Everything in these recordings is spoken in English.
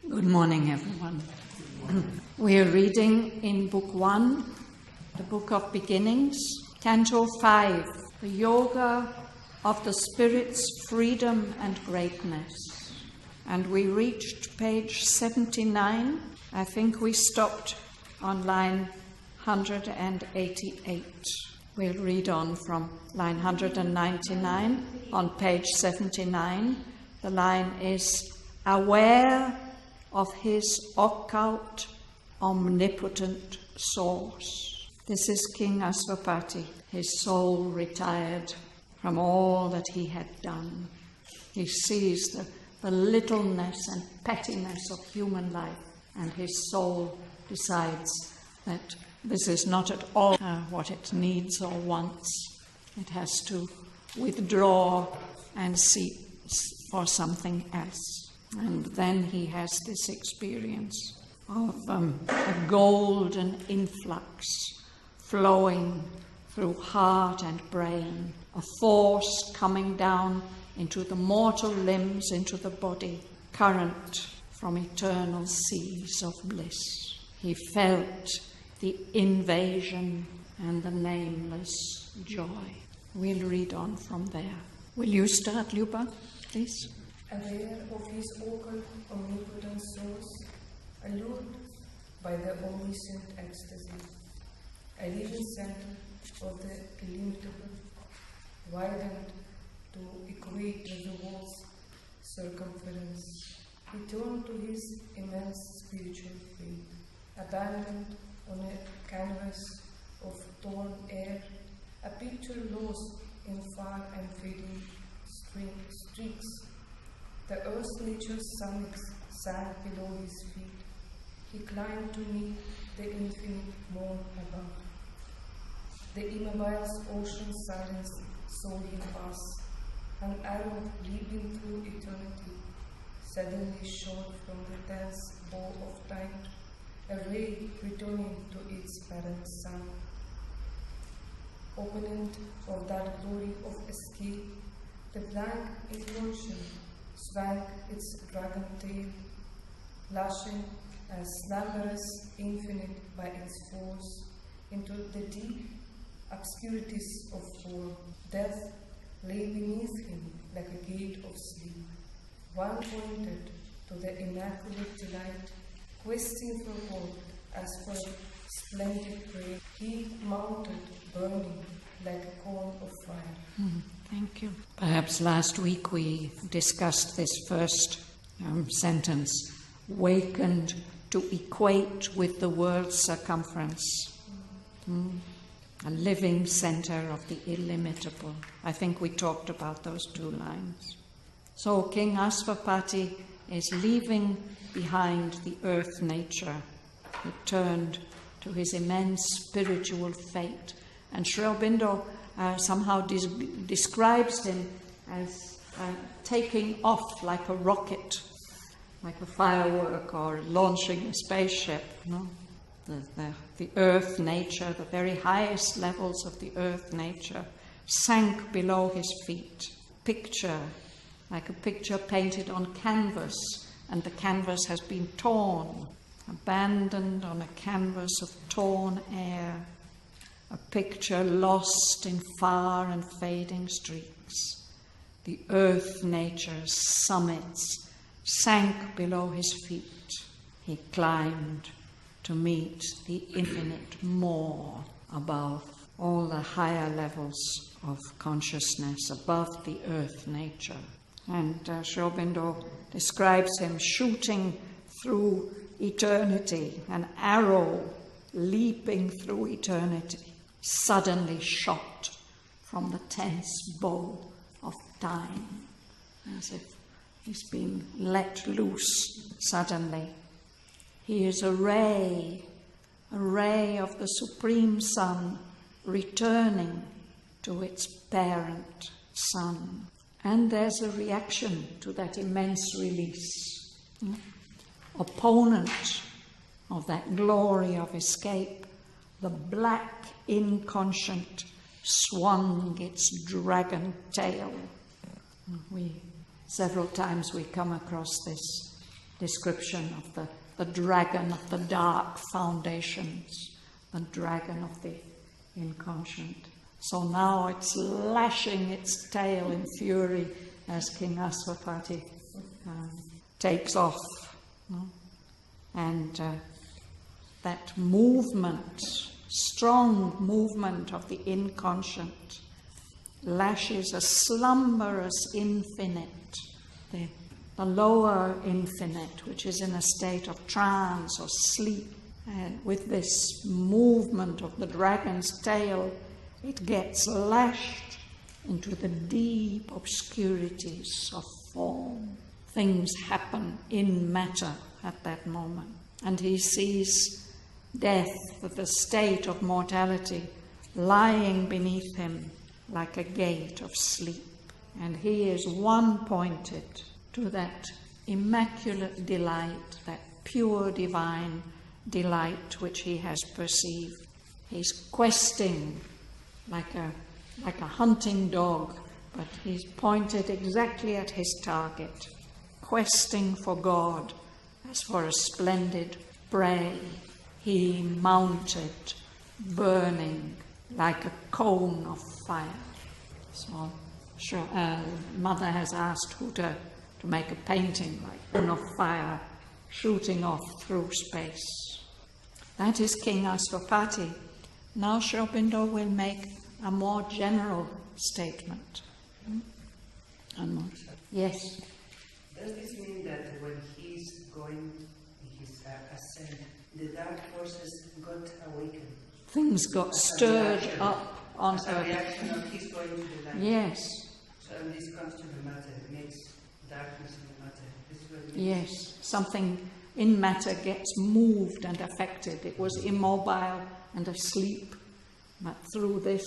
Good morning, everyone. We are reading in Book 1, the Book of Beginnings, Canto 5, the Yoga of the Spirit's Freedom and Greatness. And we reached page 79. I think we stopped on line 188. We'll read on from line 199 on page 79. The line is, aware of his occult, omnipotent source. This is King Asvapati. His soul retired from all that he had done. He sees the littleness and pettiness of human life, and his soul decides that this is not at all what it needs or wants. It has to withdraw and seek for something else. And then he has this experience of a golden influx flowing through heart and brain, a force coming down into the mortal limbs, into the body, current from eternal seas of bliss. He felt the invasion and the nameless joy. We'll read on from there. Will you start, Luba, please? Aware of his occult, omnipotent source, allured by the omniscient ecstasy, a living center of the illimitable, widened to equate with the world's circumference, he turned to his immense spiritual faith, abandoned on a canvas of torn air, a picture lost in far and fading streaks. The earth's nature's summits sank below his feet. He climbed to meet the infinite moon above. The Immobile's ocean silence saw him pass. An arrow leaping through eternity suddenly shot from the tense bow of time, a ray returning to its parent sun. Opponent of that glory of escape, the blank illusion swung its dragon tail, lashing as slumbrous, infinite by its force, into the deep obscurities of form. Death lay beneath him like a gate of sleep. One pointed to the immaculate delight, questing for hope as for splendid prey. He mounted, burning like a cone of fire. Thank you. Perhaps last week we discussed this first sentence, wakened to equate with the world's circumference. A living center of the illimitable. I think we talked about those two lines. So King Asvapati is leaving behind the earth nature. He turned to his immense spiritual fate. And Sri Aurobindo somehow describes him as taking off like a rocket, like a firework, or launching a spaceship. No? The earth nature, the very highest levels of the earth nature, sank below his feet. Picture, like a picture painted on canvas, and the canvas has been torn, abandoned on a canvas of torn air. A picture lost in far and fading streaks. The earth nature's summits sank below his feet. He climbed to meet the infinite more above, all the higher levels of consciousness above the earth nature. And Sri Aurobindo describes him shooting through eternity, an arrow leaping through eternity, suddenly shot from the tense bow of time, as if he's been let loose suddenly. He is a ray of the Supreme Sun returning to its parent sun. And there's a reaction to that immense release. Opponent of that glory of escape, the black inconscient swung its dragon tail. Several times we come across this description of the dragon of the dark foundations, the dragon of the inconscient. So now it's lashing its tail in fury as King Aswapati takes off. No? And that movement, strong movement of the inconscient, lashes a slumbrous infinite, the lower infinite, which is in a state of trance or sleep. And with this movement of the dragon's tail, it gets lashed into the deep obscurities of form. Things happen in matter at that moment. And he sees death, the state of mortality, lying beneath him like a gate of sleep. And he is one-pointed to that immaculate delight, that pure divine delight which he has perceived. He's questing like a hunting dog, but he's pointed exactly at his target, questing for God as for a splendid prey. He mounted, burning like a cone of fire. So Mother has asked who to make a painting like a cone of fire shooting off through space. That is King Aswapati. Now Sri Aurobindo will make a more general statement. Yes? Does this mean that when he's going his ascent, the dark forces got awakened? Things got stirred up on as a reaction of his going to the light? Yes. So when this comes to the matter, it makes darkness in the matter. This is what it Yes. means. Something in matter gets moved and affected. It was immobile and asleep, but through this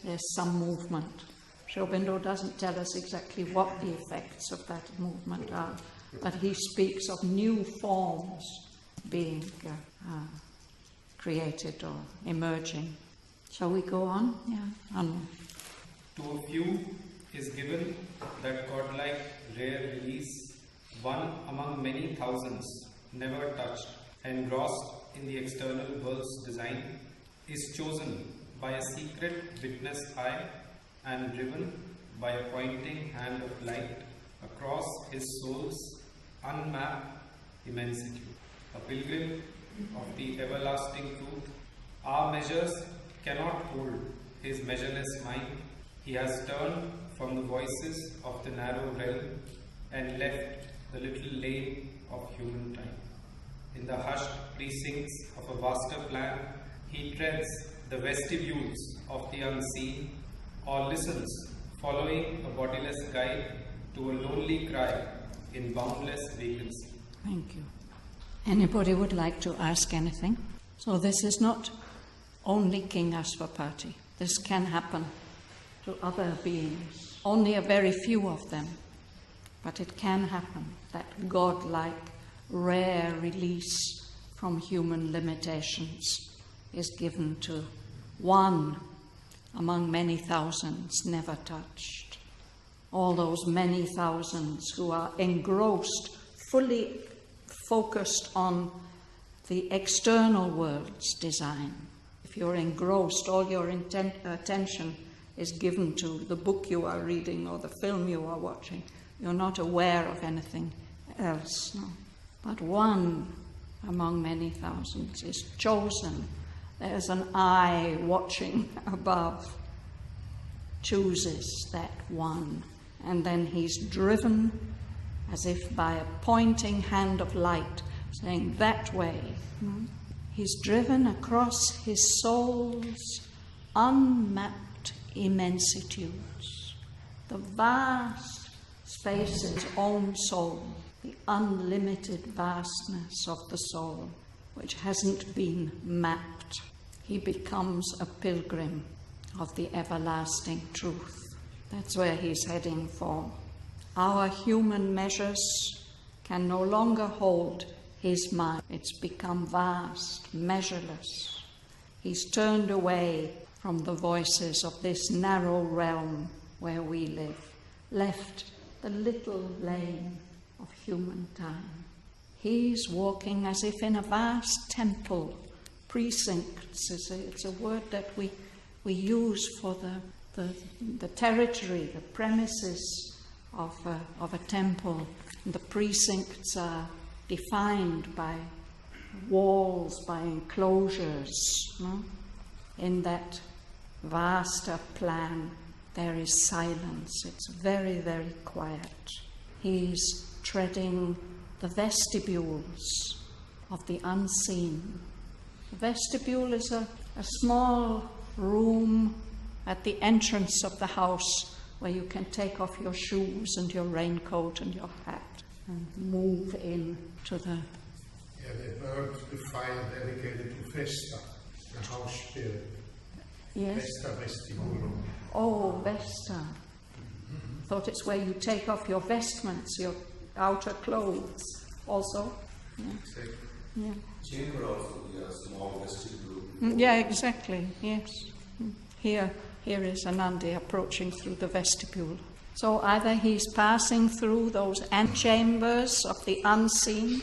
there's some movement. Sri Aurobindo doesn't tell us exactly what the effects of that movement are, but he speaks of new forms being created or emerging. Shall we go on? Yeah. To a few is given that godlike rare release, one among many thousands, never touched, engrossed in the external world's design, is chosen by a secret witness eye and driven by a pointing hand of light across his soul's unmapped immensity. A pilgrim of the everlasting truth, our measures cannot hold his measureless mind. He has turned from the voices of the narrow realm and left the little lane of human time. In the hushed precincts of a vaster plan, he treads the vestibules of the unseen, or listens, following a bodiless guide to a lonely cry in boundless vacancy. Thank you. Anybody would like to ask anything? So this is not only King Aswapati. This can happen to other beings. Only a very few of them. But it can happen, that godlike, rare release from human limitations is given to one among many thousands never touched. All those many thousands who are engrossed, fully focused on the external world's design. If you're engrossed, all your attention is given to the book you are reading or the film you are watching. You're not aware of anything else. No. But one among many thousands is chosen. There's an eye watching above, chooses that one, and then he's driven as if by a pointing hand of light, saying that way. He's driven across his soul's unmapped immensitudes, the vast space in his own soul, the unlimited vastness of the soul, which hasn't been mapped. He becomes a pilgrim of the everlasting truth. That's where he's heading for. Our human measures can no longer hold his mind. It's become vast, measureless. He's turned away from the voices of this narrow realm where we live, left the little lane of human time. He's walking as if in a vast temple. Precincts it's a word that we use for the territory, the premises of a temple. And the precincts are defined by walls, by enclosures. No? In that vaster plan, there is silence. It's very, very quiet. He's treading the vestibules of the unseen. The vestibule is a small room at the entrance of the house where you can take off your shoes and your raincoat and your hat and move in to the... Yeah, the word, the file dedicated to Vesta, the house spirit. Yes? Vesta vestibulum. Oh, Vesta. Thought it's where you take off your vestments, your outer clothes also. Yeah. Exactly. Yeah. Chamber also be a small vestibule. Yeah, exactly, yes. Here is Anandi approaching through the vestibule. So either he's passing through those antechambers of the unseen,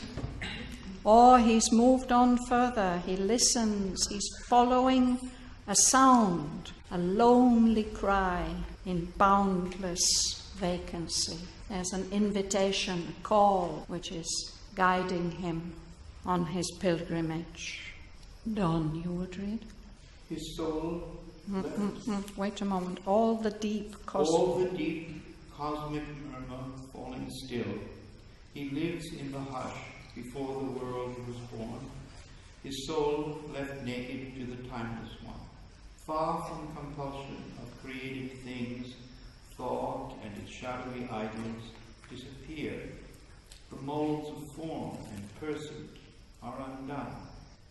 or he's moved on further. He listens, he's following a sound, a lonely cry in boundless vacancy. There's an invitation, a call, which is guiding him on his pilgrimage. Don, you would read? His soul Wait a moment. All the deep cosmic murmur falling still. He lives in the hush before the world was born. His soul left naked to the timeless one. Far from compulsion of created things, thought and its shadowy idols disappear. The molds of form and person are undone.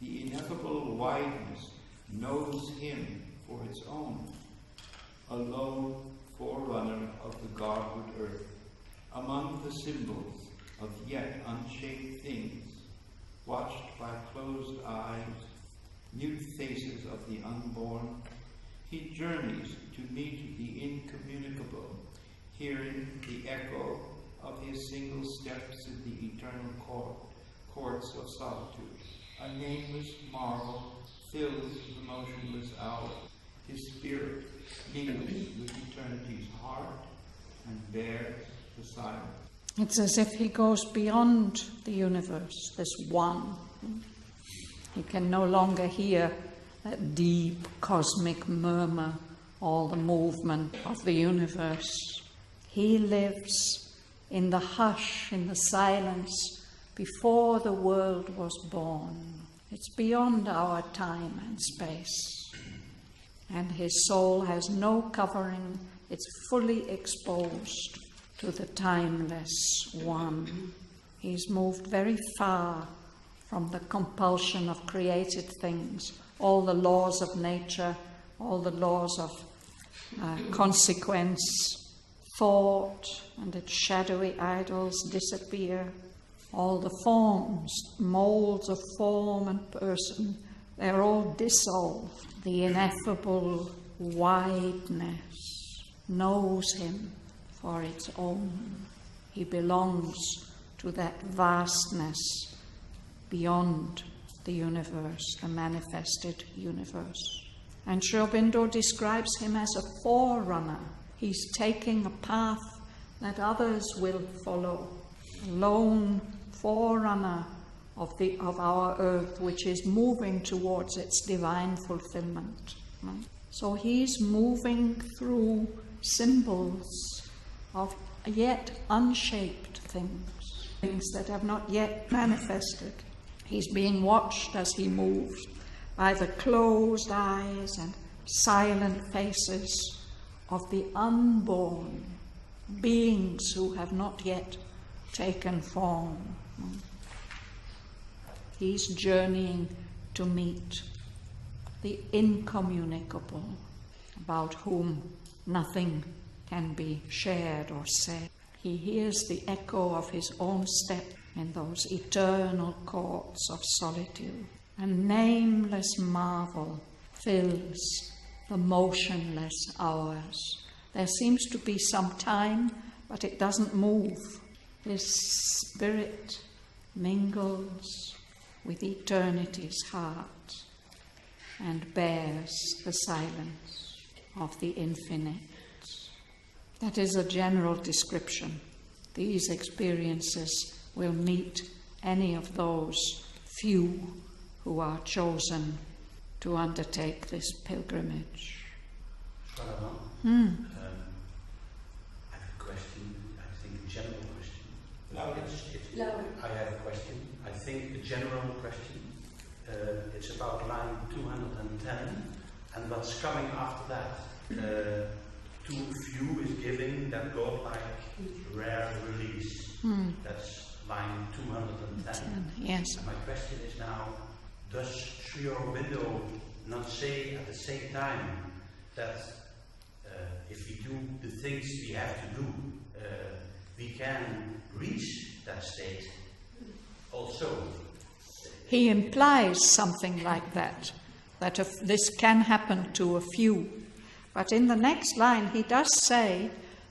The ineffable wideness knows him for its own, a lone forerunner of the Godward earth, among the symbols of yet unshaped things, watched by closed eyes, mute faces of the unborn. He journeys to meet the incommunicable, hearing the echo of his single steps in the eternal courts of solitude. A nameless marvel fills the motionless hour. His spirit mingles with eternity's heart and bears the silence. It's as if he goes beyond the universe, this one. He can no longer hear that deep cosmic murmur, all the movement of the universe. He lives in the hush, in the silence, before the world was born. It's beyond our time and space. And his soul has no covering. It's fully exposed to the timeless one. He's moved very far from the compulsion of created things, all the laws of nature, all the laws of consequence, thought and its shadowy idols disappear. All the forms, molds of form and person, they're all dissolved. The ineffable wideness knows him for its own. He belongs to that vastness beyond the universe, the manifested universe. And Sri Aurobindo describes him as a forerunner. He's taking a path that others will follow. A lone forerunner of our earth, which is moving towards its divine fulfillment. So he's moving through symbols of yet unshaped things that have not yet manifested. He's being watched as he moves by the closed eyes and silent faces of the unborn beings who have not yet taken form. He's journeying to meet the incommunicable, about whom nothing can be shared or said. He hears the echo of his own step in those eternal courts of solitude. A nameless marvel fills the motionless hours. There seems to be some time, but it doesn't move. His spirit mingles with eternity's heart and bears the silence of the infinite. That is a general description. These experiences will meet any of those few who are chosen to undertake this pilgrimage. Shraddhavan, I have a question, I think a general question. I have a question, I think a general question. It's about line 210, and what's coming after that. Too few is giving that godlike rare release. That's line 210. Yes. And my question is now, does Sri Aurobindo not say at the same time that if we do the things we have to do, we can reach that state also? He implies something like that if this can happen to a few. But in the next line, he does say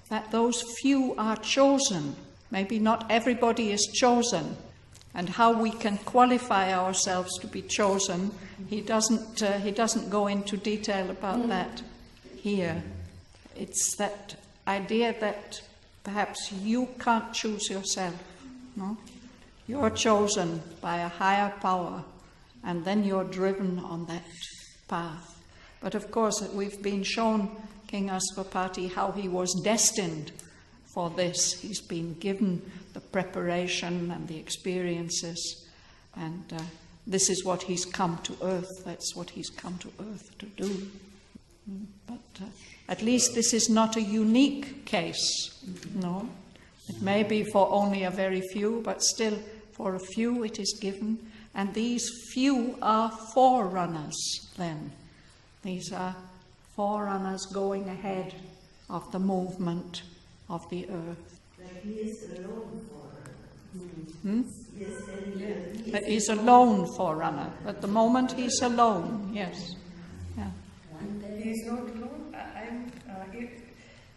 that those few are chosen. Maybe not everybody is chosen. And how we can qualify ourselves to be chosen, he doesn't go into detail about that here. It's that idea that perhaps you can't choose yourself. No? You're chosen by a higher power, and then you're driven on that path. But of course, we've been shown, King Asvapati, how he was destined for this. He's been given the preparation and the experiences, and this is what he's come to earth. That's what he's come to earth to do. But at least this is not a unique case. No, it may be for only a very few, but still for a few it is given. And these few are forerunners then. These are forerunners going ahead of the movement of the earth. Like he is alone forerunner. But he's a lone forerunner. At the moment he's alone, yes. Yeah. He's not alone. I'm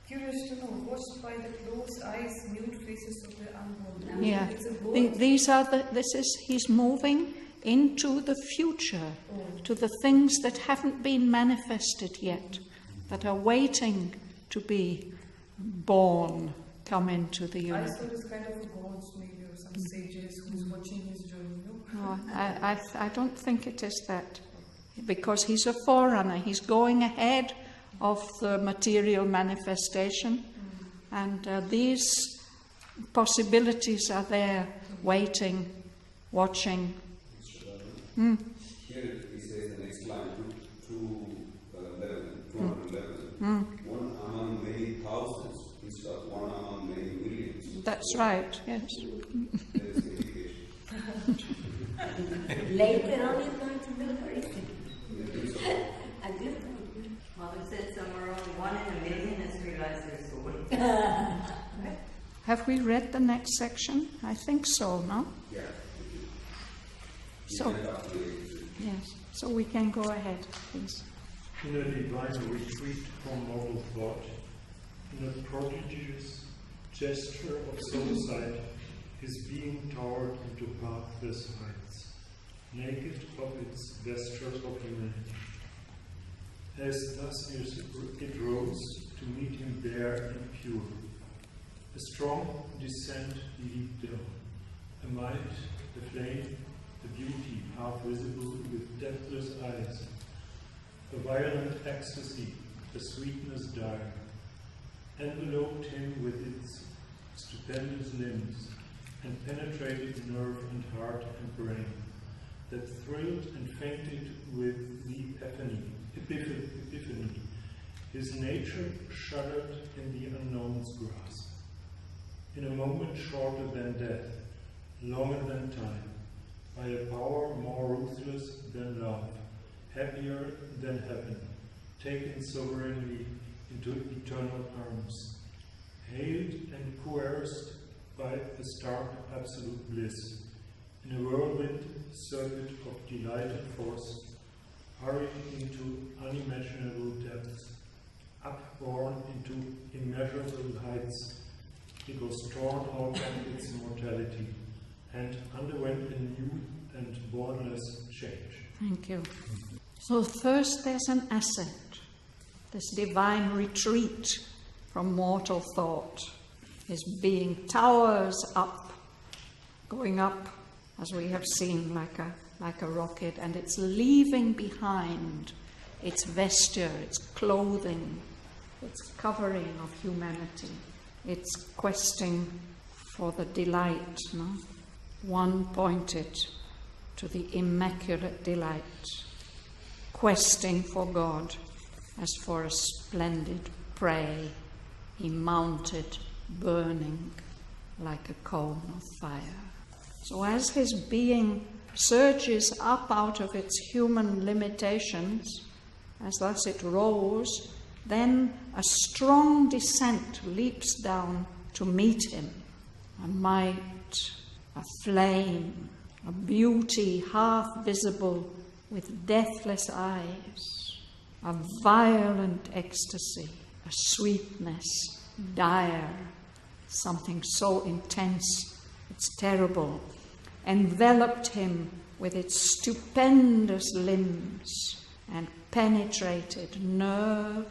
curious to know what's by the closed eyes, mute faces of the unborn. Yeah. He's moving into the future, to the things that haven't been manifested yet, that are waiting to be born, come into the universe. I thought it's kind of a gods maybe, or some sages who's watching his journey, no? No, I don't think it is that, because he's a forerunner. He's going ahead of the material manifestation, and these possibilities are there, waiting, watching. Here he says the next line, 211. One among many thousands, he's got one among many millions. That's right, yes. That is the indication. Later on he's going to be very I do. Mother said somewhere only 1 in a million has realized their soul. Have we read the next section? I think so, no? Yeah. So, yes. So we can go ahead, please. In a divine retreat from mortal thought, in a prodigious gesture of soul sight, his being towered into pathless heights, naked of its vestures of humanity. As thus it rose to meet him bare and pure, a strong descent leaped down, a might, the flame, the beauty half visible with deathless eyes, a violent ecstasy, a sweetness dire, enveloped him with its stupendous limbs, and penetrated nerve and heart and brain, that thrilled and fainted with the epiphany. His nature shuddered in the unknown's grasp. In a moment shorter than death, longer than time, by a power more ruthless than love, happier than heaven, taken sovereignly into eternal arms, hailed and coerced by the stark absolute bliss, in a whirlwind circuit of delight and force, hurried into unimaginable depths, upborne into immeasurable heights, it was torn out of its mortality, and underwent a new and borderless change. Thank you. So first there's an ascent, this divine retreat from mortal thought. His being towers up, going up, as we have seen, like a rocket, and it's leaving behind its vesture, its clothing, its covering of humanity. It's questing for the delight, no? One pointed to the immaculate delight, questing for God as for a splendid prey. He mounted, burning like a cone of fire. So as his being surges up out of its human limitations, as thus it rose, then a strong descent leaps down to meet him. A might, a flame, a beauty half visible with deathless eyes, a violent ecstasy, a sweetness dire, something so intense it's terrible, enveloped him with its stupendous limbs and penetrated nerve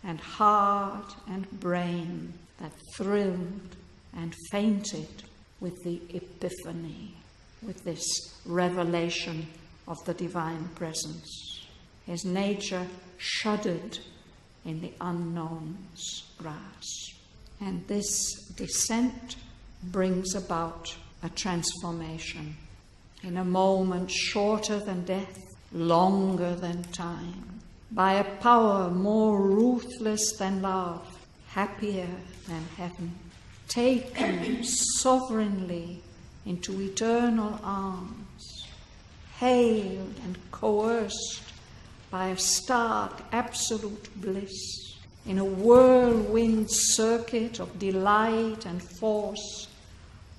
and heart and brain that thrilled and fainted with the epiphany, with this revelation of the divine presence. His nature shuddered in the unknown's grasp. And this descent brings about a transformation. In a moment shorter than death, longer than time, by a power more ruthless than love, happier than heaven, taken sovereignly into eternal arms, hailed and coerced by a stark absolute bliss, in a whirlwind circuit of delight and force,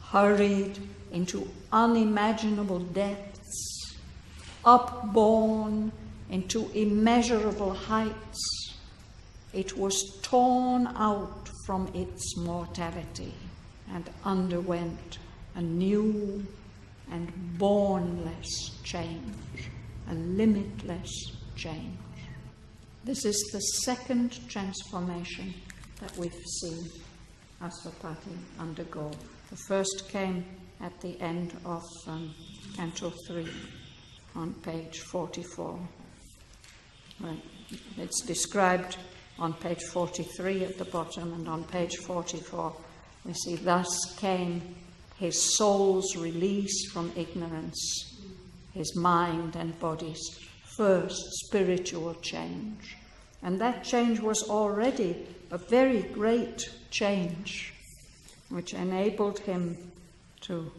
hurried into unimaginable depths, upborne into immeasurable heights, it was torn out from its mortality and underwent a new and bornless change, a limitless change. This is the second transformation that we've seen Asvapati undergo. The first came at the end of Canto 3 on page 44. Right. It's described on page 43 at the bottom, and on page 44 we see, thus came his soul's release from ignorance, his mind and body's first spiritual change. And that change was already a very great change, which enabled him to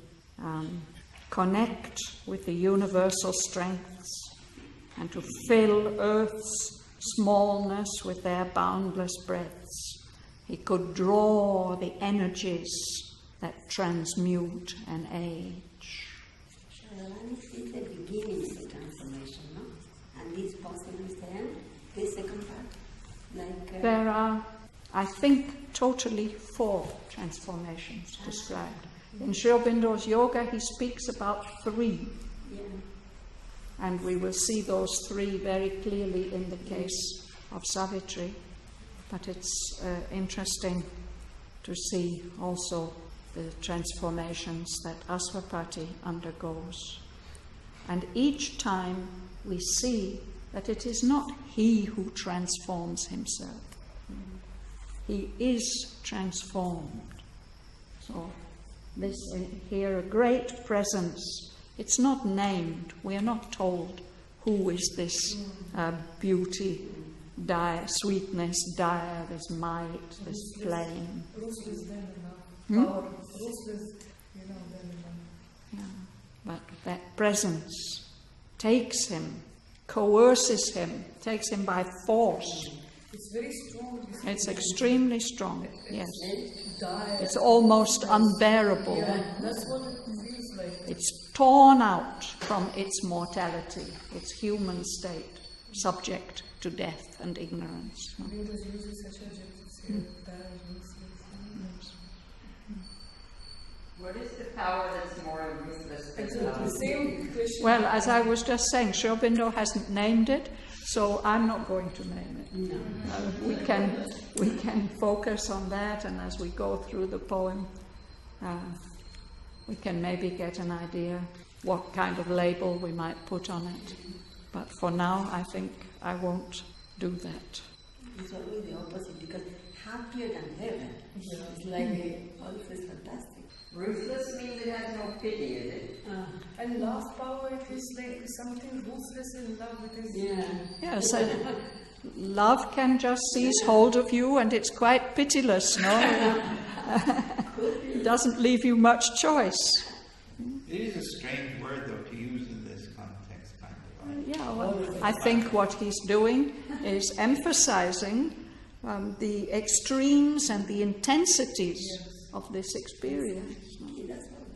connect with the universal strengths and to fill Earth's smallness with their boundless breadths. He could draw the energies that transmute an age. Shraddhavan is the beginning of the transformation, no? And this possibly is the end, the second part? There are, I think, totally 4 transformations described. In Aurobindo'S yoga, he speaks about 3. Yeah. And we will see those 3 very clearly in the case of Savitri. But it's interesting to see also the transformations that Asvapati undergoes. And each time we see that it is not he who transforms himself. He is transformed. So this here, a great presence. It's not named. We are not told who is this beauty, dire, sweetness, dire, this might, this flame. Yeah, but that presence takes him, coerces him, takes him by force. It's very strong. It's extremely strong, yes. It's almost unbearable. Yeah, that's what it feels like. It's torn out from its mortality, its human state, subject to death and ignorance. Windows uses such adjectives here. What is the power that's more ruthless than Exactly. love? Same question. Well, as I was just saying, Aurobindo hasn't named it, so I'm not going to name it. No. We can focus on that, and as we go through the poem, we can maybe get an idea what kind of label we might put on it. But for now, I think I won't do that. It's always the opposite, because happier than heaven. Yeah. It's like always fantastic. Ruthless means it has no pity, is it? And love power, it is like something ruthless in love. It is. Yeah. Yes, love can just seize hold of you, and it's quite pitiless, no? It doesn't leave you much choice. It is a strange word, though, to use in this context, kind of. Yeah, well, I think what he's doing is emphasizing the extremes and the intensities of this experience.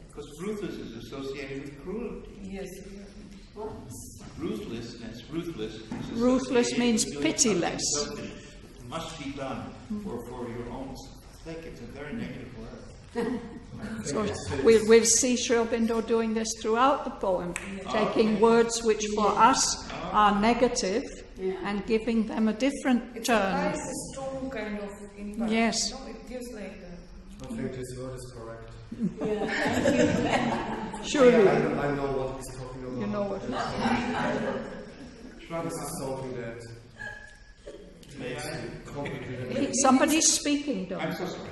Because ruthless is associated with cruelty. Yes. Ruthless Ruthless means with doing pitiless. something selfish that must be done for your own sake. It's a very negative word. So we'll see Aurobindo doing this throughout the poem, taking words which for us are negative and giving them a different turn. It's a strong kind of impact. Yes. No, it gives like I think this word is correct. Surely. Yeah, I know what he's talking about. You know what This is something that makes it complicated. Somebody's speaking, don't I'm so sorry.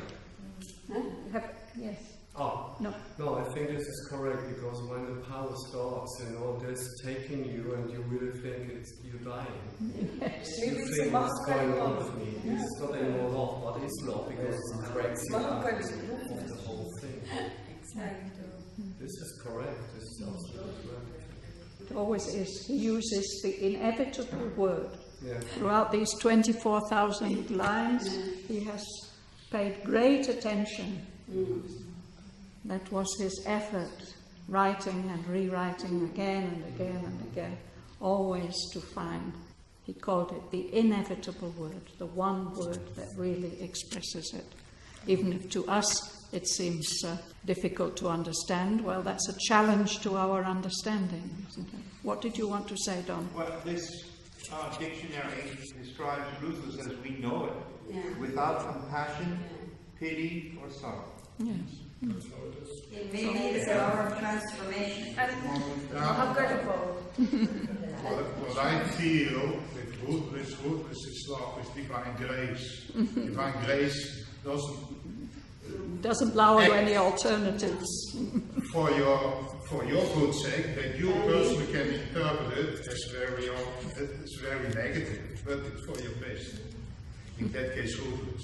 Yes. Oh, No. no, I think this is correct, because when the power stops and all this taking you and you really think you're dying, maybe you it's think a what's going on love. with me? This is not anymore love, what is love? Because it breaks you out of the whole thing. This is correct, this is absolutely correct. It always is. He uses the inevitable word. Yeah. Throughout these 24,000 lines, he has paid great attention. That was his effort, writing and rewriting again and again and again, always to find, he called it the inevitable word, the one word that really expresses it. Even if to us it seems difficult to understand, well, that's a challenge to our understanding, isn't it? What did you want to say, Don? Well, this dictionary describes ruthless as we know it, without compassion, pity, or sorrow. Yes. It may be the power of transformation. Unforgettable. What I feel with ruthless is love, is divine grace. Divine grace Doesn't allow you any alternatives. for your good sake, that you personally can interpret it as very negative, but it's for your best. In that case, ruthless.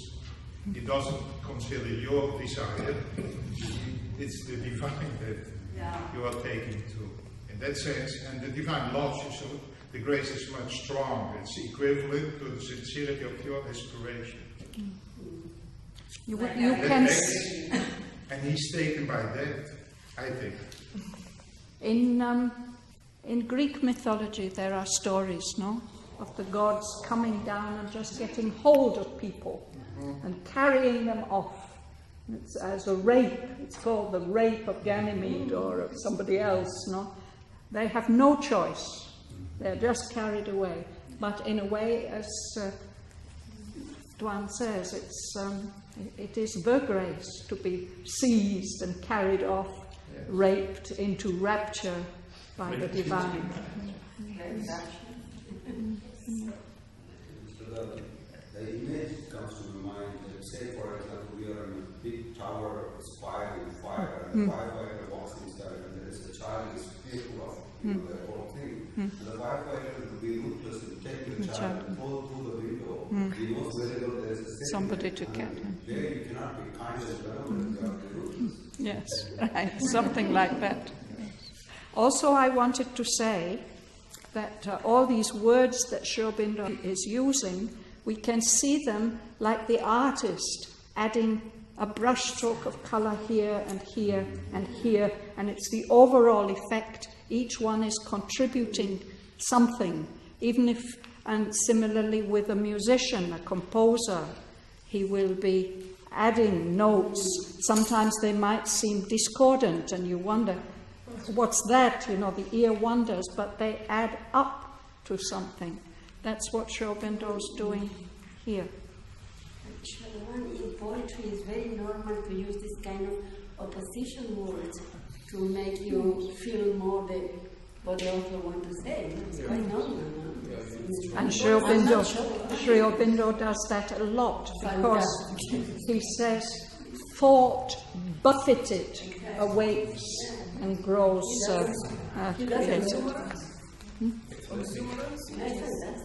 It doesn't consider your desire. It's the divine that you are taking to. In that sense, and the divine loves you, so the grace is much stronger. It's equivalent to the sincerity of your aspiration. You can and he's taken by that, I think. In Greek mythology, there are stories, no, of the gods coming down and just getting hold of people and carrying them off. It's as a rape. It's called the rape of Ganymede or of somebody else. No, they have no choice. They're just carried away. But in a way, as Duan says, it is the grace to be seized and carried off, raped into rapture by the divine. The image comes to my mind. Say, for example, we are in a big tower, spiral fire, and the firefighter walks inside, and there is a child who is fearful of the whole thing. And the firefighter will be ruthless in taking the child and pull through the window. He knows very well there is a Somebody to catch him. there you cannot be kind as well, but you have to be ruthless. Yes, right, something like that. Also, I wanted to say that all these words that Aurobindo is using, we can see them like the artist adding a brushstroke of colour here and here and here, and it's the overall effect. Each one is contributing something, even if, and similarly with a musician, a composer, he will be adding notes. Sometimes they might seem discordant, and you wonder, what's that? You know, the ear wonders, but they add up to something. That's what Aurobindo'S doing here. Shraddhavan, in poetry, it's very normal to use this kind of opposition words to make you feel more what the author wants to say. It's quite normal. No? And Aurobindo does that a lot, because he says, thought buffeted awakes and grows created.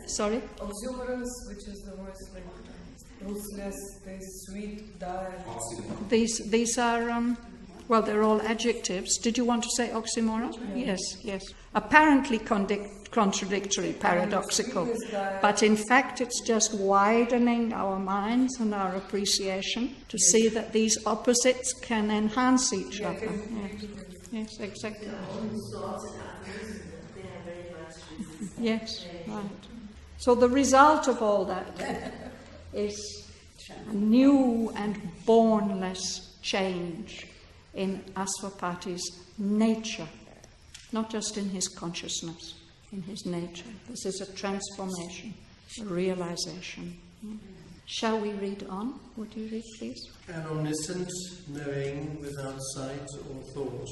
Sorry? Exuberance, which is the worst like ruthless, the sweet diet. These are, well, they're all adjectives. Did you want to say oxymoron? Yes, yes. Apparently contradictory, paradoxical. But in fact, it's just widening our minds and our appreciation to see that these opposites can enhance each other. Yes, exactly. Yes, right. So the result of all that is a new and bornless change in Asvapati's nature, not just in his consciousness, in his nature. This is a transformation, a realization. Shall we read on? Would you read, please? An omniscient knowing without sight or thought,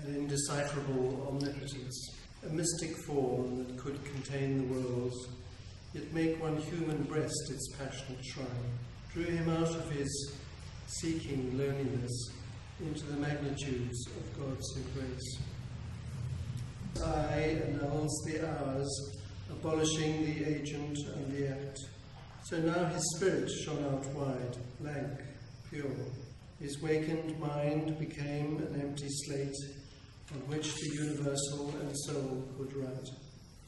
an indecipherable omnipotence, a mystic form that could contain the worlds, yet make one human breast its passionate shrine, drew him out of his seeking loneliness into the magnitudes of God's embrace. I annuls the hours, abolishing the agent and the act. So now his spirit shone out wide, blank, pure. His wakened mind became an empty slate on which the universal and soul could write.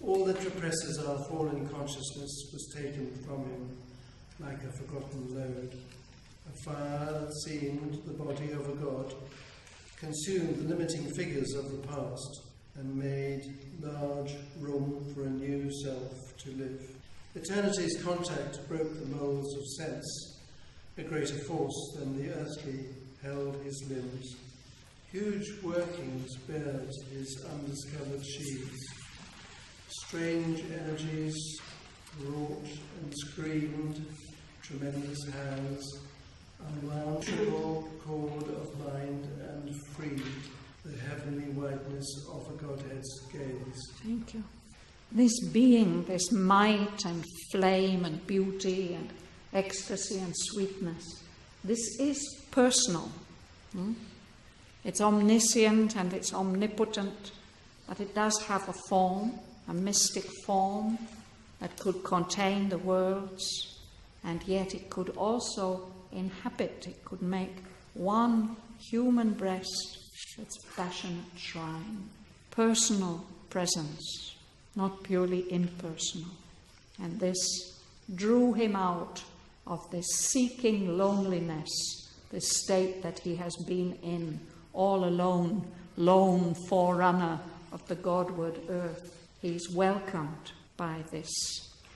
All that represses our fallen consciousness was taken from him like a forgotten load. A fire that seemed the body of a god consumed the limiting figures of the past and made large room for a new self to live. Eternity's contact broke the molds of sense. A greater force than the earthly held his limbs. Huge workings bared his undiscovered sheaths. Strange energies wrought and screamed, tremendous hands, unwoundable cord of mind and freed the heavenly whiteness of a Godhead's gaze. Thank you. This being, this might and flame and beauty and ecstasy and sweetness, this is personal. It's omniscient and it's omnipotent, but it does have a form, a mystic form that could contain the worlds, and yet it could also inhabit, it could make one human breast its passionate shrine. Personal presence, not purely impersonal. And this drew him out of this seeking loneliness, this state that he has been in, all alone, lone forerunner of the Godward earth. He's welcomed by this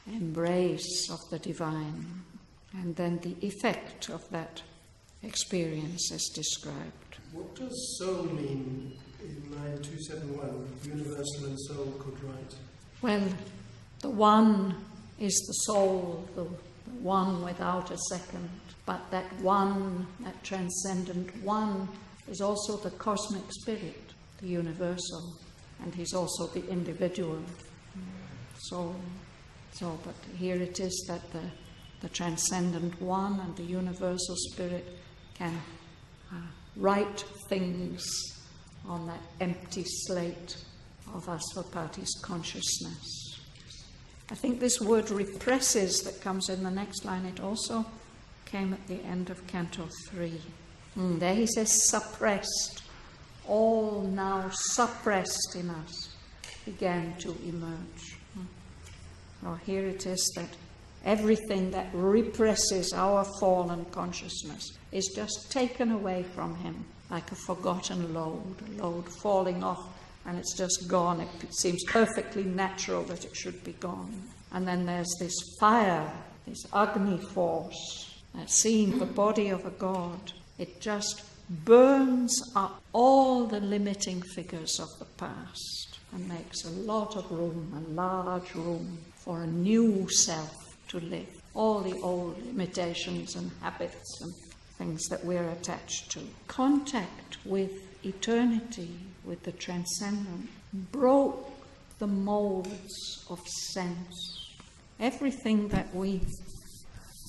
embrace of the divine. And then the effect of that experience is described. What does soul mean in line 271? Universal and soul could write. Well, the one is the soul, the one without a second. But that one, that transcendent one, is also the cosmic spirit, the universal, and he's also the individual soul. But here it is that the transcendent one and the universal spirit can write things on that empty slate of Asvapati's consciousness. I think this word represses that comes in the next line, it also came at the end of Canto 3. There he says, suppressed, all now suppressed in us, began to emerge. So here it is that everything that represses our fallen consciousness is just taken away from him like a forgotten load, a load falling off, and it's just gone. It seems perfectly natural that it should be gone. And then there's this fire, this Agni force, seeing the body of a god, it just burns up all the limiting figures of the past and makes a lot of room, a large room, for a new self to live. All the old limitations and habits and things that we're attached to. Contact with eternity, with the transcendent, broke the molds of sense. Everything that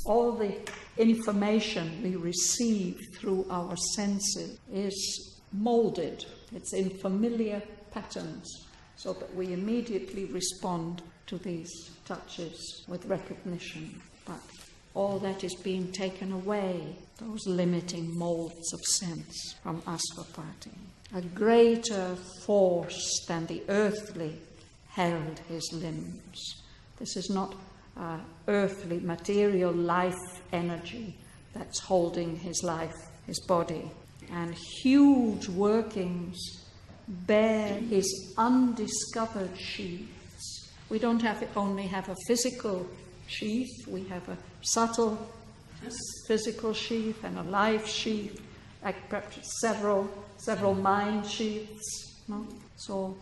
all the information we receive through our senses is molded. It's in familiar patterns, so that we immediately respond to these touches with recognition. But all that is being taken away, those limiting molds of sense from Asvapati. A greater force than the earthly held his limbs. This is not earthly, material life energy that's holding his life, his body. And huge workings bear his undiscovered sheaths. We don't only have a physical sheath, we have a subtle physical sheath and a life sheath, like perhaps several mind sheaths. No? So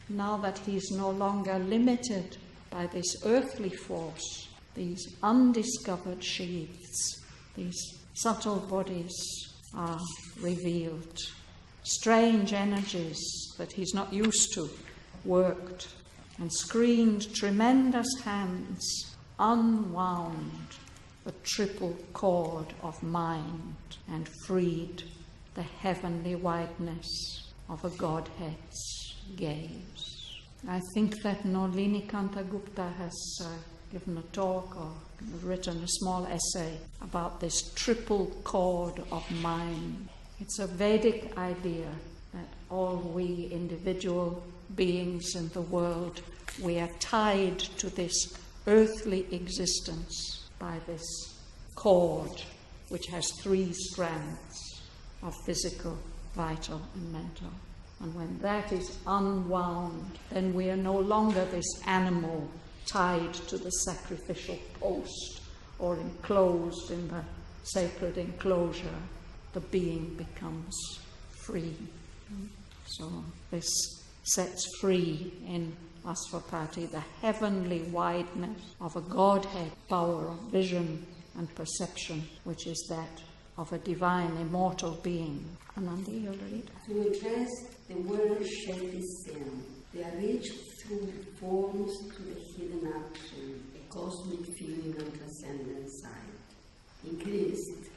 now that he's no longer limited by this earthly force, these undiscovered sheaths, these subtle bodies are revealed. Strange energies that he's not used to worked, and screened tremendous hands unwound the triple cord of mind and freed the heavenly wideness of a Godhead's gaze. I think that Nalini Kanta Gupta has given a talk or written a small essay about this triple cord of mind. It's a Vedic idea that all we individual beings in the world, we are tied to this earthly existence by this cord which has 3 strands of physical, vital and mental. And when that is unwound, then we are no longer this animal tied to the sacrificial post or enclosed in the sacred enclosure. The being becomes free. So this sets free in Asvapati the heavenly wideness of a Godhead power of vision and perception, which is that of a divine immortal being. Anandi, you'll read. To address the world-shaping sin, they are reached through forms to the hidden action, a cosmic feeling of transcendent sight, increased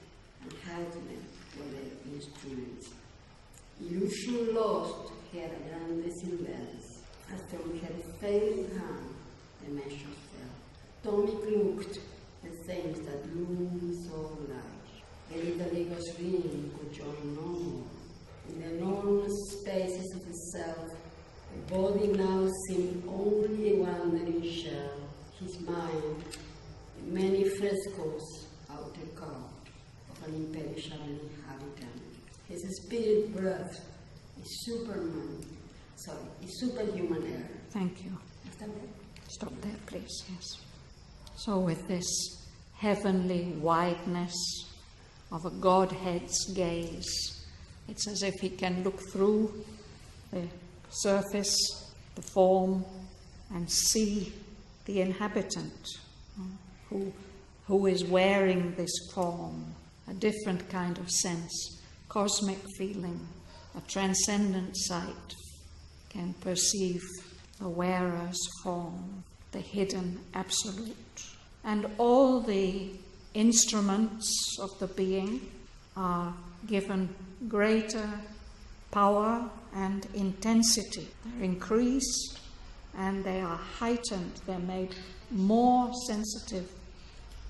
and heightened were the instruments. Illusion lost her grandness in lens. After we had failed hand, the measures fell. Tomic looked the things that loom so large. The little ego's ring could join no more. In the enormous spaces of the self, the body now seemed only a wandering shell. His mind, in many frescoes, out a card of an imperishable inhabitant. His spirit breathed a superhuman air. Thank you. Stop there, please. Yes. So with this heavenly wideness of a Godhead's gaze, it's as if he can look through the surface, the form, and see the inhabitant who is wearing this form, a different kind of sense, cosmic feeling, a transcendent sight, can perceive the wearer's form, the hidden absolute. And all the instruments of the being are given greater power and intensity. They're increased and they are heightened. They're made more sensitive,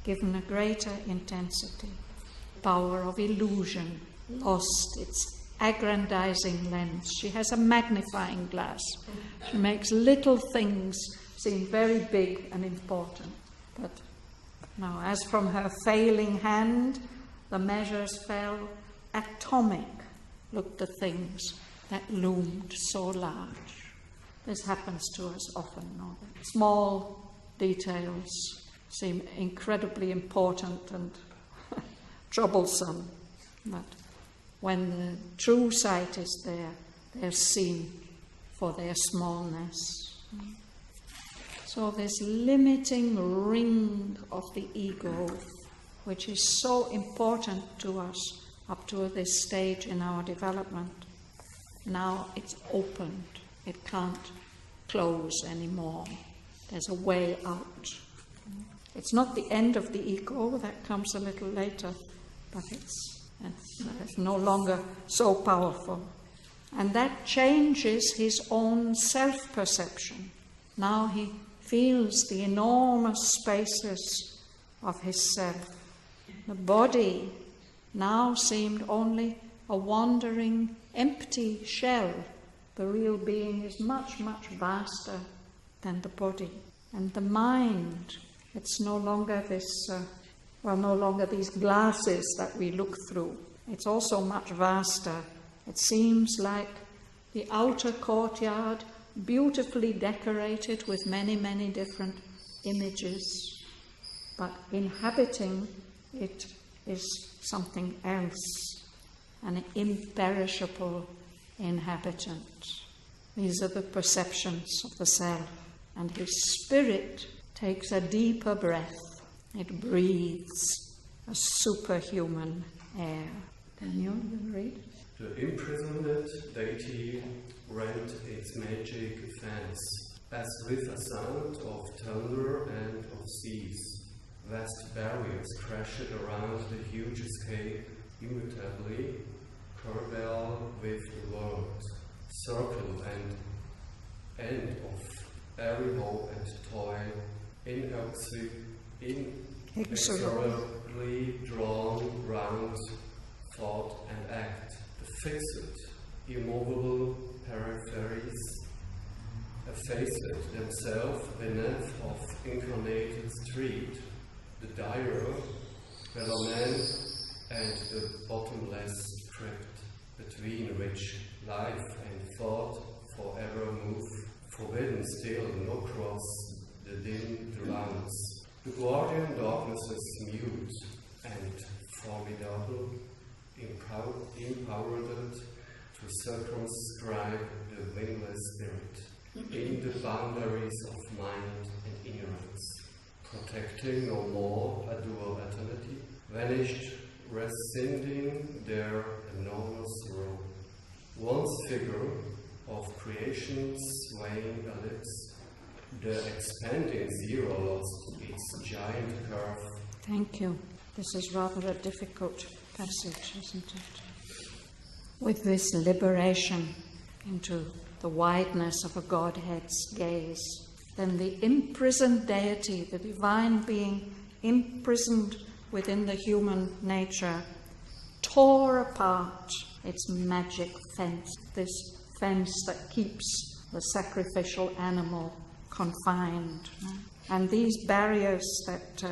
given a greater intensity. Power of illusion lost its aggrandizing lens. She has a magnifying glass. She makes little things seem very big and important. But now, as from her failing hand, the measures fell, atomic looked the things that loomed so large. This happens to us often, no? Small details seem incredibly important and troublesome. But when the true sight is there, they're seen for their smallness. So this limiting ring of the ego, which is so important to us up to this stage in our development, now it's opened. It can't close anymore. There's a way out. It's not the end of the ego, that comes a little later, but it's no longer so powerful. And that changes his own self-perception. Now he feels the enormous spaces of his self. The body now seemed only a wandering, empty shell. The real being is much, much vaster than the body. And the mind, it's no longer no longer these glasses that we look through. It's also much vaster. It seems like the outer courtyard, beautifully decorated with many, many different images, but inhabiting it is something else, an imperishable inhabitant. These are the perceptions of the self, and his spirit takes a deeper breath. It breathes a superhuman air. Daniel, you read? The imprisoned deity rent its magic fence, as with a sound of thunder and of seas. Vast barriers crashed around the huge escape, immutably parallel with the world, circle and end of every hope and toil, inexorably drawn round thought and act. The fixed, immovable peripheries effaced themselves beneath of incarnated street, the dire bellowment and the bottomless crypt, between which life and thought forever move, forbidden still no cross the dim drowns. The guardian darknesses mute and formidable, empowered to circumscribe the wingless spirit in the boundaries of mind and ignorance, protecting no more a dual eternity, vanished, rescinding their enormous role. Once figure of creation swaying ellipse, the expanding zero lost its giant curve. Thank you. This is rather a difficult passage, isn't it? With this liberation into the wideness of a Godhead's gaze, then the imprisoned deity, the divine being imprisoned within the human nature, tore apart its magic fence, this fence that keeps the sacrificial animal confined. And these barriers that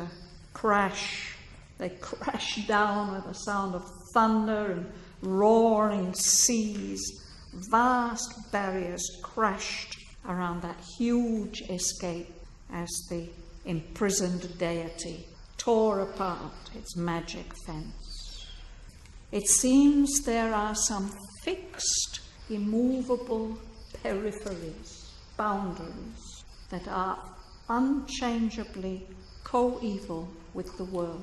they crash down with a sound of thunder and roaring seas. Vast barriers crashed around that huge escape as the imprisoned deity tore apart its magic fence. It seems there are some fixed, immovable peripheries, boundaries, that are unchangeably coeval with the world.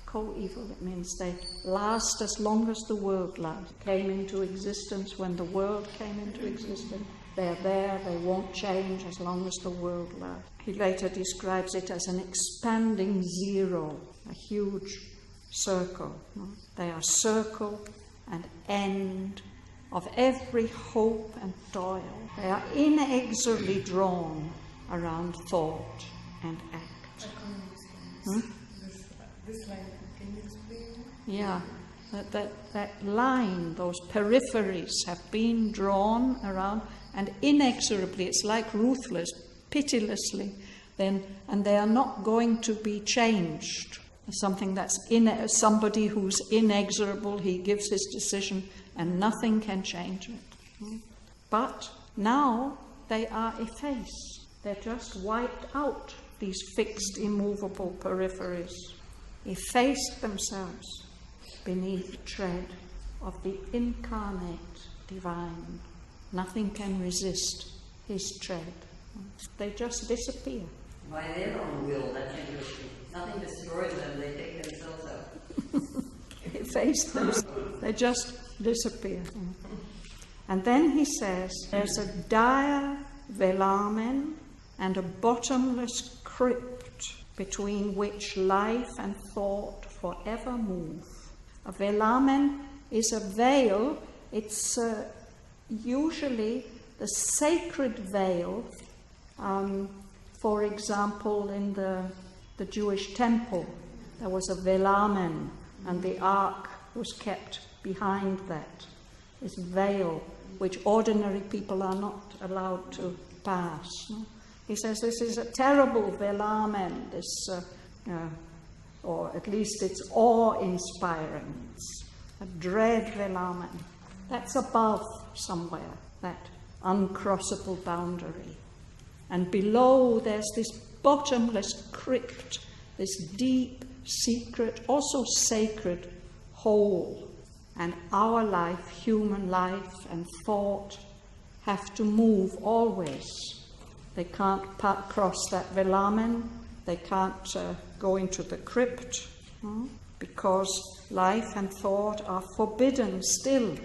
Coeval, it means they last as long as the world came into existence when the world came into existence. They're there, they won't change as long as the world lasts. He later describes it as an expanding zero, a huge circle. They are circle and end of every hope and toil. They are inexorably drawn around thought and act. This line, can you explain? Yeah, that line, those peripheries have been drawn around, and inexorably, it's like ruthless, pitilessly, and they are not going to be changed. Something that's somebody who's inexorable, he gives his decision, and nothing can change it. But now they are effaced. They're just wiped out, these fixed, immovable peripheries. Effaced themselves. beneath the tread of the incarnate divine. Nothing can resist his tread. They just disappear. By their own will, that's interesting. Nothing destroys them, they take themselves out. Efface them. They just disappear. And then he says, there's a dire velamen and a bottomless crypt between which life and thought forever move. A velamen is a veil. It's usually the sacred veil. For example, in the Jewish temple, there was a velamen, and the ark was kept behind that. This veil, which ordinary people are not allowed to pass. He says this is a terrible velamen, or at least it's awe-inspiring. It's a dread velamen. That's above somewhere, that uncrossable boundary. And below there's this bottomless crypt, this deep, secret, also sacred hole. And our life, human life and thought, have to move always. They can't cross that velamen, they can't go into the crypt, because life and thought are forbidden still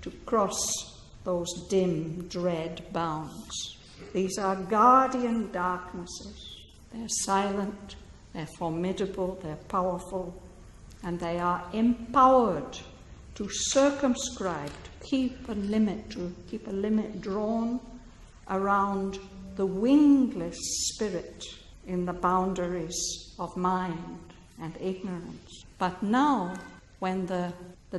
to cross those dim, dread bounds. These are guardian darknesses. They're silent, they're formidable, they're powerful, and they are empowered to circumscribe, to keep a limit drawn around the wingless spirit in the boundaries of mind and ignorance. But now, when the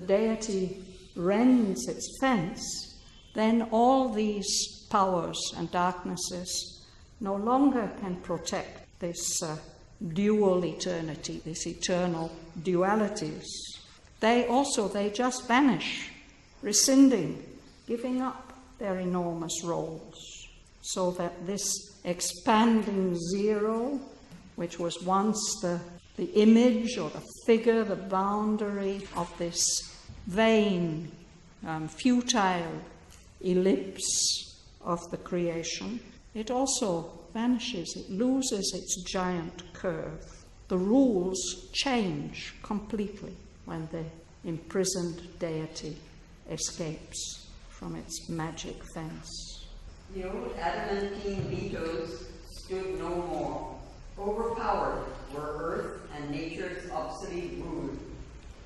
deity rends its fence, then all these powers and darknesses no longer can protect this dual eternity, this eternal dualities. They just vanish, rescinding, giving up their enormous roles, so that this expanding zero, which was once the image or the figure, the boundary of this vain, futile ellipse of the creation, it also vanishes, it loses its giant curve. The rules change completely when the imprisoned deity escapes from its magic fence. The old adamantine vetoes stood no more. Overpowered were earth and nature's obsolete rule.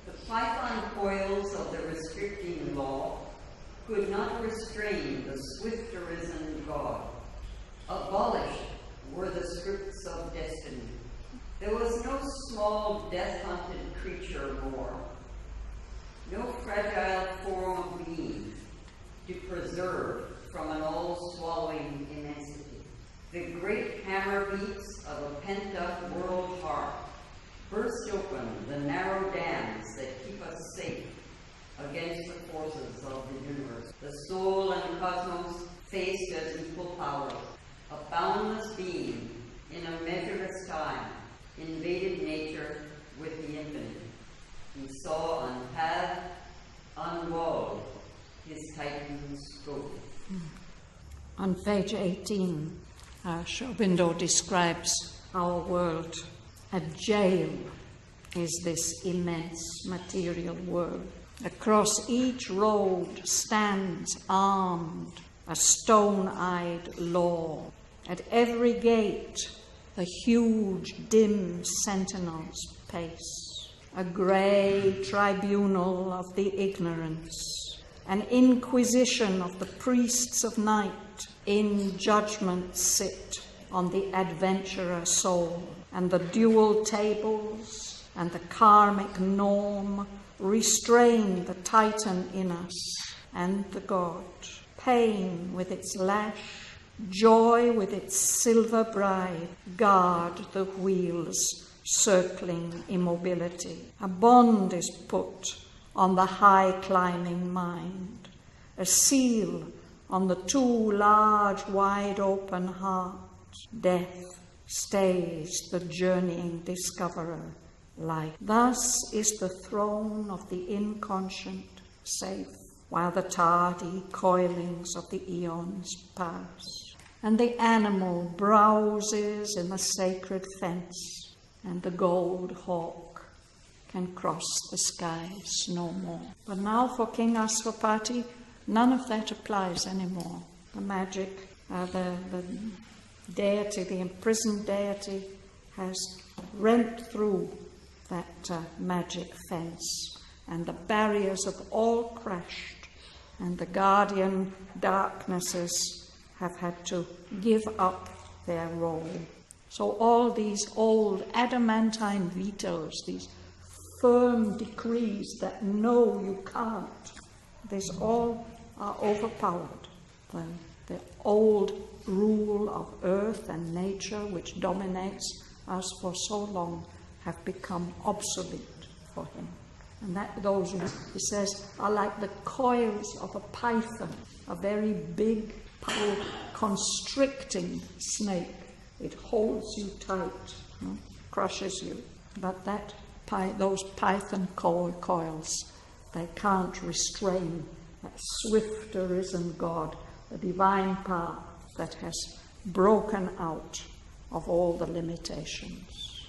The python coils of the restricting law could not restrain the swift arisen God. Abolished were the scripts of destiny. There was no small death-hunted creature more, no fragile form of being to preserve from an all-swallowing immensity. The great hammer beats of a pent-up world heart burst open the narrow dams that keep us safe against the forces of the universe. The soul and cosmos faced as equal powers. A boundless being in a measureless time invaded nature with the infinite. He saw unpathed, unwalled, his titan scope. On page 18, Aurobindo describes our world. A jail is this immense material world. Across each road stands armed a stone-eyed law. At every gate, the huge, dim sentinels pace. A grey tribunal of the ignorance, an inquisition of the priests of night in judgment sit on the adventurer soul, and the dual tables and the karmic norm restrain the titan in us and the god. Pain with its lash, joy with its silver bride, guard the wheels circling immobility. A bond is put on the high-climbing mind, a seal on the too large, wide-open heart. Death stays the journeying discoverer light. Thus is the throne of the inconscient safe, while the tardy coilings of the eons pass, and the animal browses in the sacred fence, and the gold hawk can cross the skies no more. But now for King Aswapati, none of that applies anymore. The magic, the deity, the imprisoned deity, has rent through that magic fence, and the barriers have all crashed, and the guardian darknesses have had to give up their role. So all these old adamantine vetoes, these firm decrees that no, you can't, these all are overpowered. The old rule of earth and nature, which dominates us for so long, have become obsolete for him. And that those, he says, are like the coils of a python, a very big, constricting snake. It holds you tight, crushes you. But those python coils, they can't restrain that swift arisen God, the divine power that has broken out of all the limitations.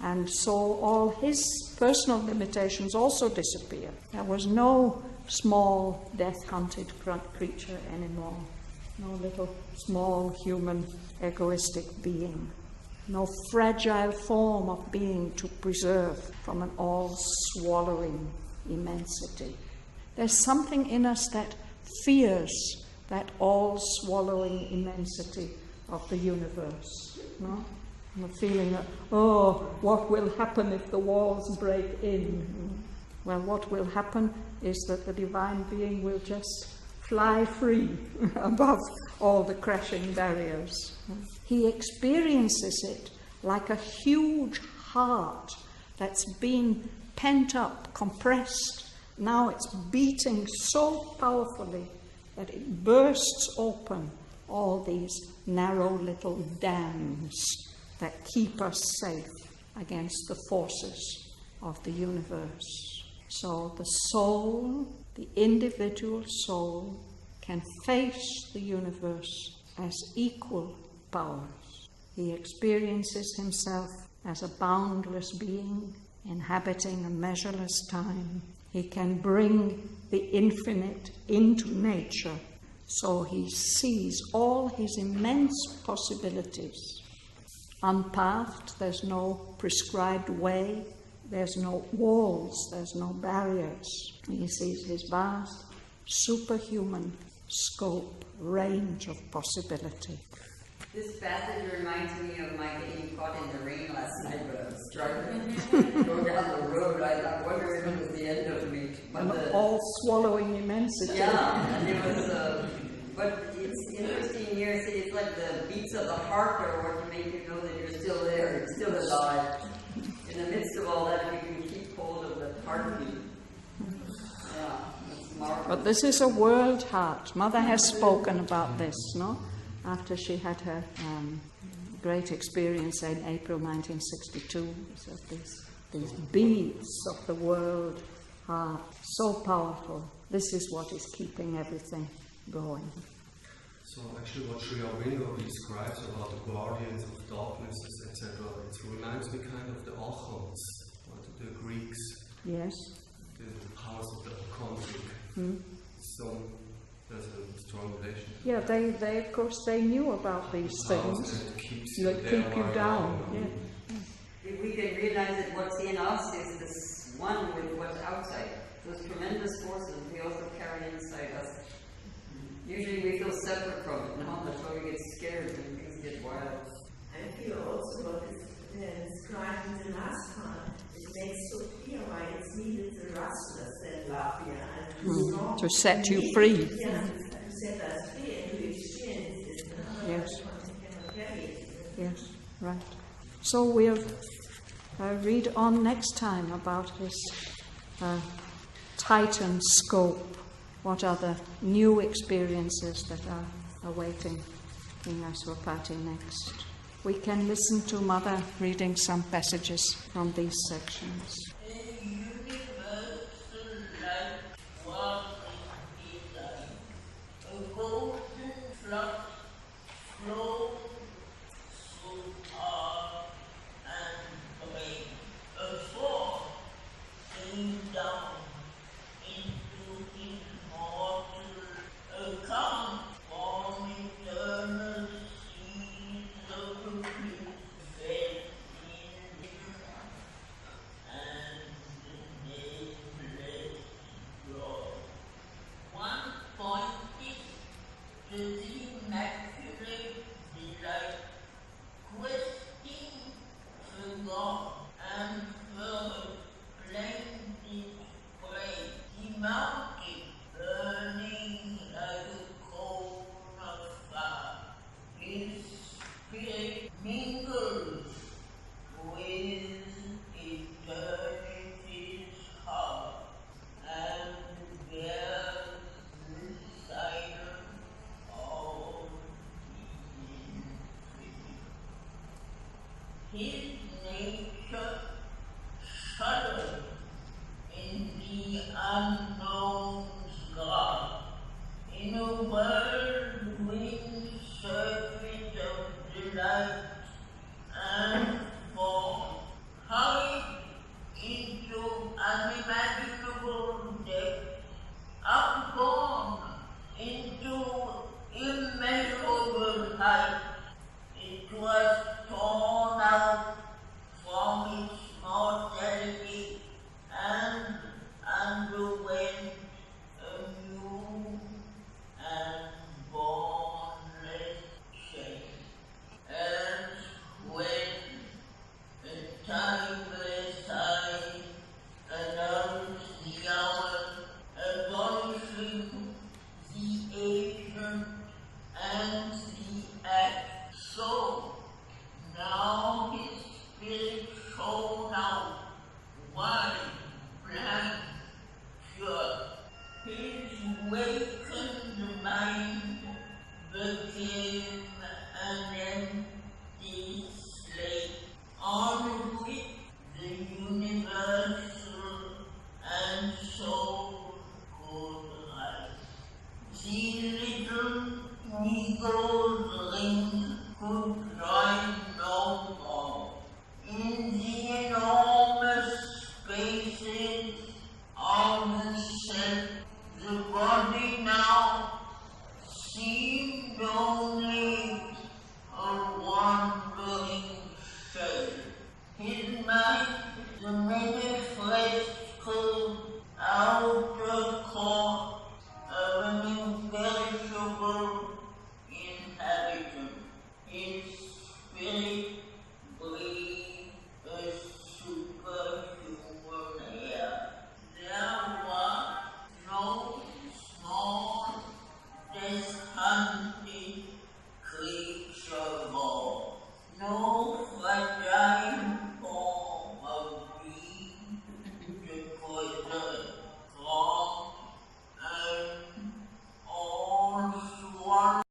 And so all his personal limitations also disappear. There was no small, death-hunted creature anymore. No little, small, human, egoistic being. No fragile form of being to preserve from an all-swallowing immensity. There's something in us that fears that all-swallowing immensity of the universe, no? And the feeling that, what will happen if the walls break in? Well, what will happen is that the divine being will just fly free above all the crashing barriers. He experiences it like a huge heart that's been pent up, compressed. Now it's beating so powerfully that it bursts open all these narrow little dams that keep us safe against the forces of the universe. So the soul, the individual soul, can face the universe as equal powers. He experiences himself as a boundless being, inhabiting a measureless time. He can bring the infinite into nature, so he sees all his immense possibilities. Unpathed, there's no prescribed way, there's no walls, there's no barriers. He sees his vast, superhuman scope, range of possibility. This passage reminds me of my getting caught in the rain last night, but I was struggling to go down the road. I thought, wonder if it was the end of me. But all-swallowing immensity. Yeah, and it was, but it's interesting here, see, it's like the beats of the heart are what make you know that you're still there, you're still alive. In the midst of all that, we can keep hold of the heartbeat. Yeah, it's marvelous. But this is a world heart. Mother has spoken about this, no? After she had her great experience in April 1962, so these beats of the world heart, so powerful. This is what is keeping everything going. So actually what Sri Aurobindo describes about the guardians of darknesses, etc., it reminds me kind of the occults, or the Greeks. Yes. The powers of the occultic. So there's a strong relation. Yeah, they of course they knew about these things that keep you down. Yeah. If we can realize that what's in us is this one with what's outside, those tremendous forces we also carry inside us. Usually we feel separate from it, no? That's why we get scared when things get wild. I feel also what is described in the last part. It makes so clear why it's needed the restless and love, to set you free. Yeah, to set us free and to experience it. Yes. Yes, right. So we'll read on next time about his Titan scope. What are the new experiences that are awaiting King Aswapati next? we can listen to Mother reading some passages from these sections. His nature shuddered in the unknown sky, in a whirlwind circuit of delight